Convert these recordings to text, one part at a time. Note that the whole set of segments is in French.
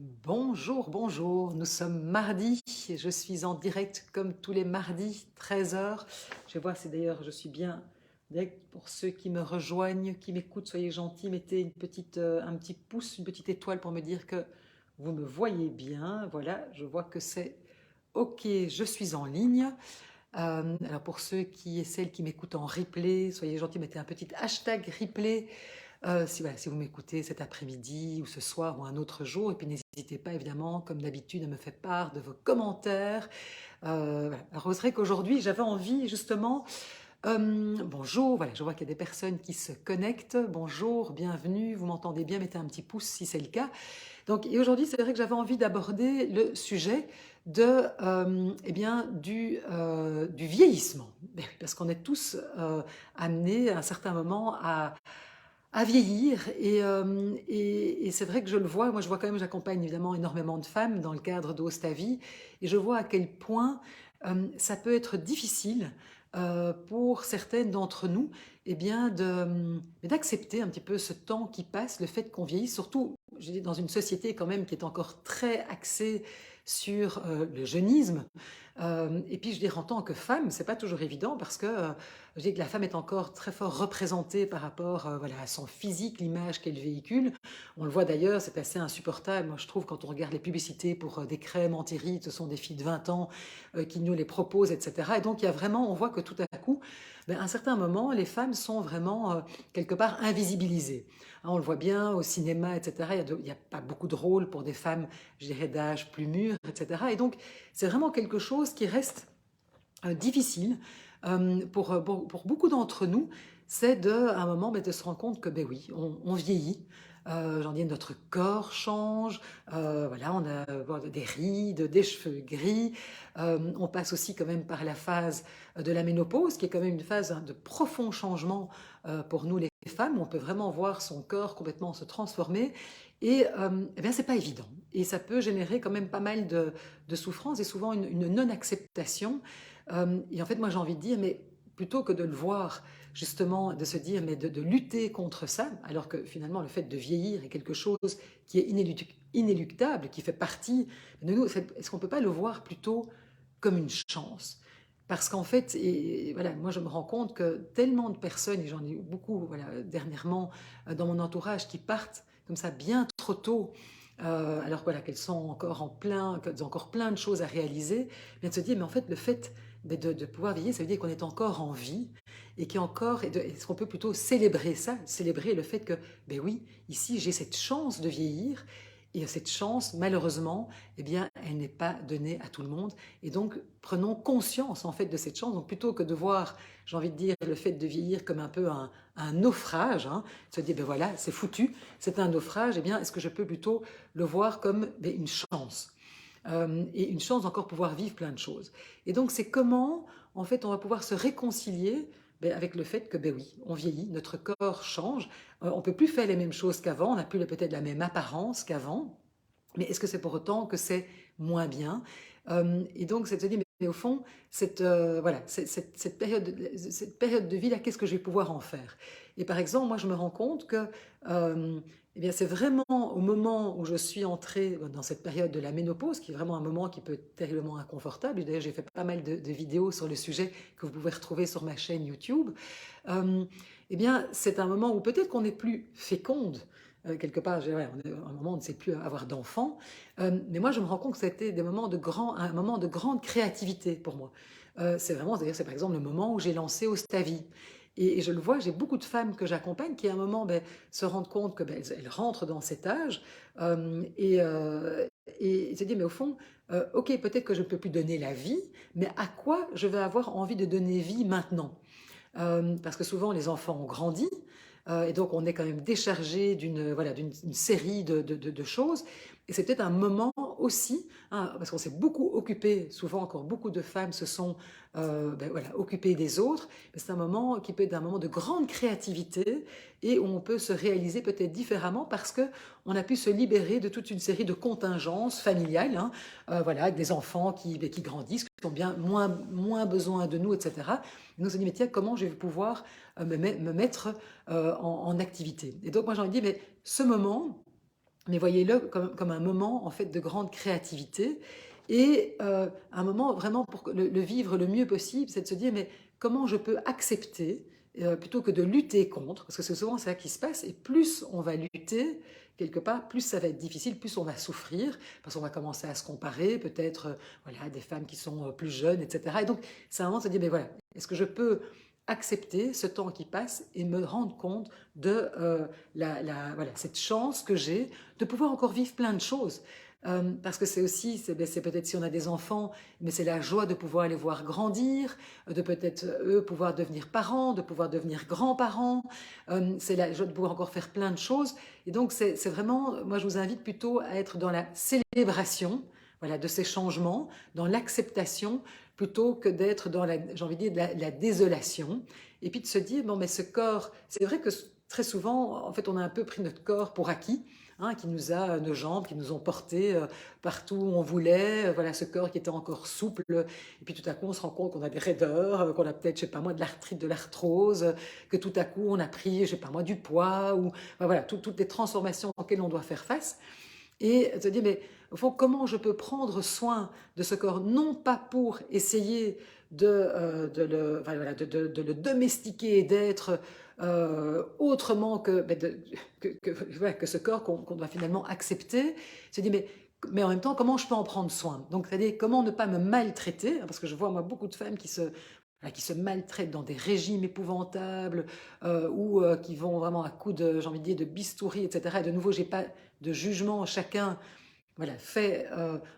Bonjour, bonjour, nous sommes mardi et je suis en direct comme tous les mardis, 13 heures. Je vais voir si d'ailleurs je suis bien direct pour ceux qui me rejoignent, qui m'écoutent, soyez gentils, mettez un petit pouce, une petite étoile pour me dire que vous me voyez bien. Voilà, je vois que c'est OK, je suis en ligne. Alors pour ceux qui et celles qui m'écoutent en replay, soyez gentils, mettez un petit hashtag replay si vous m'écoutez cet après-midi ou ce soir ou un autre jour. Et puis n'hésitez pas évidemment, comme d'habitude, à me faire part de vos commentaires. Voilà. Alors c'est vrai qu'aujourd'hui, j'avais envie justement... bonjour, voilà, je vois qu'il y a des personnes qui se connectent. Bonjour, bienvenue, vous m'entendez bien, mettez un petit pouce si c'est le cas. Donc, et aujourd'hui, c'est vrai que j'avais envie d'aborder le sujet du vieillissement. Parce qu'on est tous amenés à un certain moment à vieillir. Et c'est vrai que je le vois, moi je vois quand même, j'accompagne évidemment énormément de femmes dans le cadre d'Ose ta vie, et je vois à quel point ça peut être difficile pour certaines d'entre nous d'accepter un petit peu ce temps qui passe, le fait qu'on vieillit, surtout je dis, dans une société quand même qui est encore très axée sur le jeunisme. Et puis je dirais en tant que femme, c'est pas toujours évident parce que je dis que la femme est encore très fort représentée par rapport voilà, à son physique, l'image qu'elle véhicule. On le voit d'ailleurs, c'est assez insupportable. Moi, je trouve, quand on regarde les publicités pour des crèmes anti-rides, ce sont des filles de 20 ans qui nous les proposent, etc. Et donc, il y a vraiment, on voit que tout à coup, à un certain moment, les femmes sont vraiment quelque part invisibilisées. Hein, on le voit bien au cinéma, etc. Il n'y a pas beaucoup de rôles pour des femmes, je dirais, d'âge plus mûr, etc. Et donc, c'est vraiment quelque chose qui reste difficile pour beaucoup d'entre nous, c'est à un moment de se rendre compte que ben oui, on vieillit. J'en dis, notre corps change, voilà, on a des rides, des cheveux gris. On passe aussi quand même par la phase de la ménopause, qui est quand même une phase de profond changement pour nous les femmes. On peut vraiment voir son corps complètement se transformer. Et eh bien, c'est pas évident. Et ça peut générer quand même pas mal de souffrance et souvent une non-acceptation. Et en fait, moi, j'ai envie de dire, mais plutôt que de le voir, justement, de se dire, mais de lutter contre ça, alors que finalement, le fait de vieillir est quelque chose qui est inéluctable, qui fait partie de nous, est-ce qu'on ne peut pas le voir plutôt comme une chance? Parce qu'en fait, et voilà, moi je me rends compte que tellement de personnes, et j'en ai eu beaucoup voilà, dernièrement dans mon entourage, qui partent comme ça bien trop tôt, alors voilà, qu'elles sont encore qu'elles ont encore plein de choses à réaliser, bien de se dire, mais en fait, le fait de pouvoir vieillir, ça veut dire qu'on est encore en vie et qu'il y a encore, est-ce qu'on peut plutôt célébrer ça, célébrer le fait que, ben oui, ici j'ai cette chance de vieillir et cette chance, malheureusement, eh bien, elle n'est pas donnée à tout le monde. Et donc, prenons conscience en fait de cette chance. Donc, plutôt que de voir, j'ai envie de dire, le fait de vieillir comme un peu un naufrage, hein, se dire, ben voilà, c'est foutu, c'est un naufrage, eh bien, est-ce que je peux plutôt le voir comme ben, une chance et une chance d'encore pouvoir vivre plein de choses. Et donc, c'est comment, en fait, on va pouvoir se réconcilier avec le fait que, ben oui, on vieillit, notre corps change, on ne peut plus faire les mêmes choses qu'avant, on n'a plus peut-être la même apparence qu'avant, mais est-ce que c'est pour autant que c'est moins bien? Et donc, c'est de se dire, mais au fond, voilà, cette période de vie-là, qu'est-ce que je vais pouvoir en faire? Et par exemple, moi, je me rends compte que eh bien, c'est vraiment au moment où je suis entrée dans cette période de la ménopause, qui est vraiment un moment qui peut être terriblement inconfortable. D'ailleurs, j'ai fait pas mal de vidéos sur le sujet que vous pouvez retrouver sur ma chaîne YouTube. Euh, eh bien, c'est un moment où peut-être qu'on n'est plus féconde, quelque part, ouais, on est à un moment où on ne sait plus avoir d'enfants. Mais moi, je me rends compte que c'était un moment de grande créativité pour moi. C'est vraiment, d'ailleurs, c'est par exemple le moment où j'ai lancé Ostavie. Et je le vois, j'ai beaucoup de femmes que j'accompagne qui, à un moment, se rendent compte que elles rentrent dans cet âge et se disent, mais au fond, ok, peut-être que je ne peux plus donner la vie, mais à quoi je vais avoir envie de donner vie maintenant? Parce que souvent les enfants ont grandi et donc on est quand même déchargé d'une série de choses. Et c'est peut-être un moment aussi, hein, parce qu'on s'est beaucoup occupé, souvent encore beaucoup de femmes se sont occupées des autres, mais c'est un moment qui peut être un moment de grande créativité et où on peut se réaliser peut-être différemment parce que on a pu se libérer de toute une série de contingences familiales, hein, voilà, avec des enfants qui grandissent, qui ont bien moins besoin de nous, etc. Et nous, on s'est dit, mais tiens, comment je vais pouvoir me mettre en activité? Et donc, moi, j'ai envie de dire, mais ce moment, mais voyez-le comme un moment en fait de grande créativité et un moment vraiment pour le vivre le mieux possible, c'est de se dire mais comment je peux accepter plutôt que de lutter contre, parce que c'est souvent ça qui se passe, et plus on va lutter, quelque part, plus ça va être difficile, plus on va souffrir, parce qu'on va commencer à se comparer, peut-être voilà, des femmes qui sont plus jeunes, etc. Et donc c'est un moment de se dire mais voilà, est-ce que je peux accepter ce temps qui passe et me rendre compte de voilà, cette chance que j'ai de pouvoir encore vivre plein de choses. Parce que c'est aussi, c'est peut-être si on a des enfants, mais c'est la joie de pouvoir les voir grandir, de peut-être eux pouvoir devenir parents, de pouvoir devenir grands-parents. C'est la joie de pouvoir encore faire plein de choses. Et donc c'est vraiment, moi je vous invite plutôt à être dans la célébration, voilà, de ces changements, dans l'acceptation, plutôt que d'être dans la, j'ai envie de dire, la désolation. Et puis de se dire, bon, mais ce corps, c'est vrai que très souvent, en fait, on a un peu pris notre corps pour acquis, hein, qui nous a, nos jambes, qui nous ont portés partout où on voulait, voilà, ce corps qui était encore souple. Et puis tout à coup, on se rend compte qu'on a des raideurs, qu'on a peut-être, je sais pas moi, de l'arthrite, de l'arthrose, que tout à coup, on a pris, je sais pas moi, du poids, ou enfin, voilà, toutes les transformations auxquelles on doit faire face et se dire, mais au fond, comment je peux prendre soin de ce corps, non pas pour essayer enfin, voilà, de le domestiquer, d'être autrement que, voilà, que ce corps qu'on doit finalement accepter, se dire, mais en même temps, comment je peux en prendre soin? Donc, c'est-à-dire, comment ne pas me maltraiter, parce que je vois, moi, beaucoup de femmes voilà, qui se maltraitent dans des régimes épouvantables ou qui vont vraiment à coups de, j'ai envie de dire, de bistouri, etc. Et de nouveau, j'ai pas de jugement, chacun voilà, fait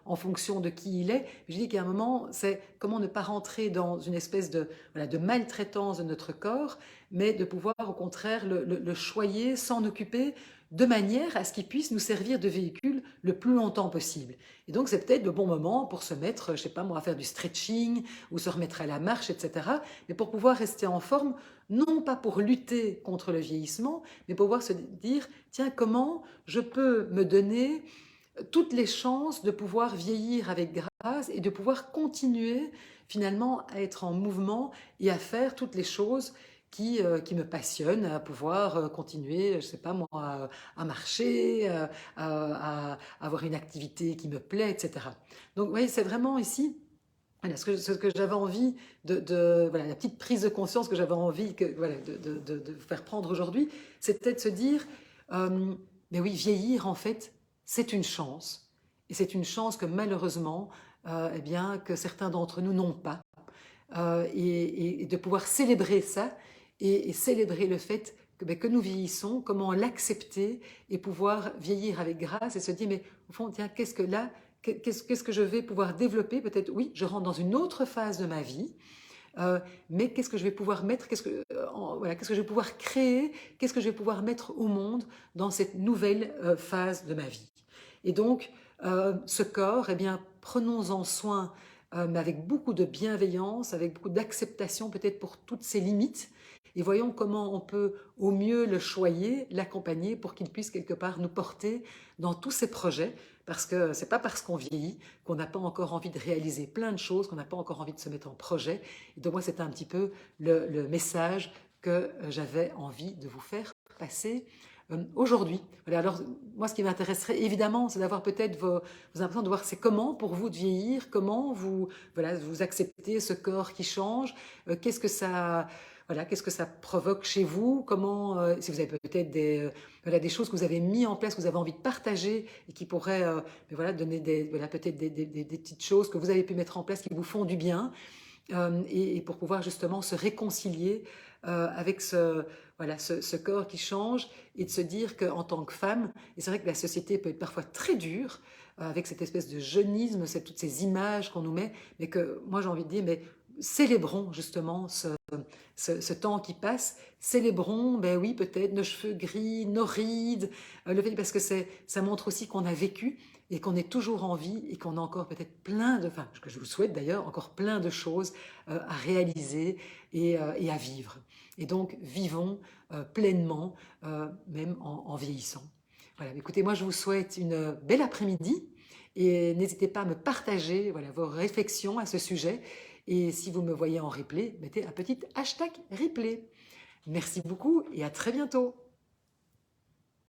en fonction de qui il est. Je dis qu'à un moment, c'est comment ne pas rentrer dans une espèce de, voilà, de maltraitance de notre corps, mais de pouvoir au contraire le choyer, s'en occuper de manière à ce qu'il puisse nous servir de véhicule le plus longtemps possible. Et donc c'est peut-être le bon moment pour se mettre, je sais pas moi, à faire du stretching ou se remettre à la marche, etc. Mais pour pouvoir rester en forme, non pas pour lutter contre le vieillissement, mais pour pouvoir se dire, tiens, comment je peux me donner toutes les chances de pouvoir vieillir avec grâce et de pouvoir continuer finalement à être en mouvement et à faire toutes les choses qui me passionnent, à pouvoir continuer, je ne sais pas moi, à marcher, à avoir une activité qui me plaît, etc. Donc, vous voyez, c'est vraiment ici voilà, ce que j'avais envie voilà, la petite prise de conscience que j'avais envie voilà, de vous faire prendre aujourd'hui, c'était de se dire, euh, mais oui, vieillir en fait, c'est une chance. Et c'est une chance que malheureusement, eh bien, que certains d'entre nous n'ont pas. Et de pouvoir célébrer ça et célébrer le fait que nous vieillissons, comment l'accepter et pouvoir vieillir avec grâce et se dire, mais au fond, tiens, qu'est-ce que là, qu'est-ce que je vais pouvoir développer? Peut-être, oui, je rentre dans une autre phase de ma vie, mais qu'est-ce que je vais pouvoir mettre, voilà, qu'est-ce que je vais pouvoir créer, qu'est-ce que je vais pouvoir mettre au monde dans cette nouvelle phase de ma vie. Et donc, ce corps, eh bien, prenons-en soin, mais avec beaucoup de bienveillance, avec beaucoup d'acceptation peut-être pour toutes ses limites, et voyons comment on peut au mieux le choyer, l'accompagner pour qu'il puisse quelque part nous porter dans tous ses projets, parce que c'est pas parce qu'on vieillit qu'on n'a pas encore envie de réaliser plein de choses, qu'on n'a pas encore envie de se mettre en projet. Et donc moi, c'était un petit peu le message que j'avais envie de vous faire passer aujourd'hui. Voilà, alors, moi, ce qui m'intéresserait évidemment, c'est d'avoir peut-être vos impressions, de voir c'est comment pour vous de vieillir, comment vous, voilà, vous acceptez ce corps qui change, qu'est-ce que ça, voilà, qu'est-ce que ça provoque chez vous, comment, si vous avez peut-être voilà, des choses que vous avez mis en place, que vous avez envie de partager et qui pourraient mais voilà, donner voilà, peut-être des petites choses que vous avez pu mettre en place qui vous font du bien et pour pouvoir justement se réconcilier avec voilà, ce corps qui change et de se dire qu'en tant que femme, et c'est vrai que la société peut être parfois très dure avec cette espèce de jeunisme, toutes ces images qu'on nous met, mais que moi j'ai envie de dire, mais célébrons justement ce temps qui passe, célébrons, ben oui, peut-être nos cheveux gris, nos rides, le fait, parce que ça montre aussi qu'on a vécu et qu'on est toujours en vie et qu'on a encore peut-être plein de, enfin, ce que je vous souhaite d'ailleurs, encore plein de choses à réaliser et à vivre. Et donc, vivons pleinement, même en vieillissant. Voilà, écoutez, moi je vous souhaite une belle après-midi et n'hésitez pas à me partager voilà, vos réflexions à ce sujet. Et si vous me voyez en replay, mettez un petit hashtag replay. Merci beaucoup et à très bientôt.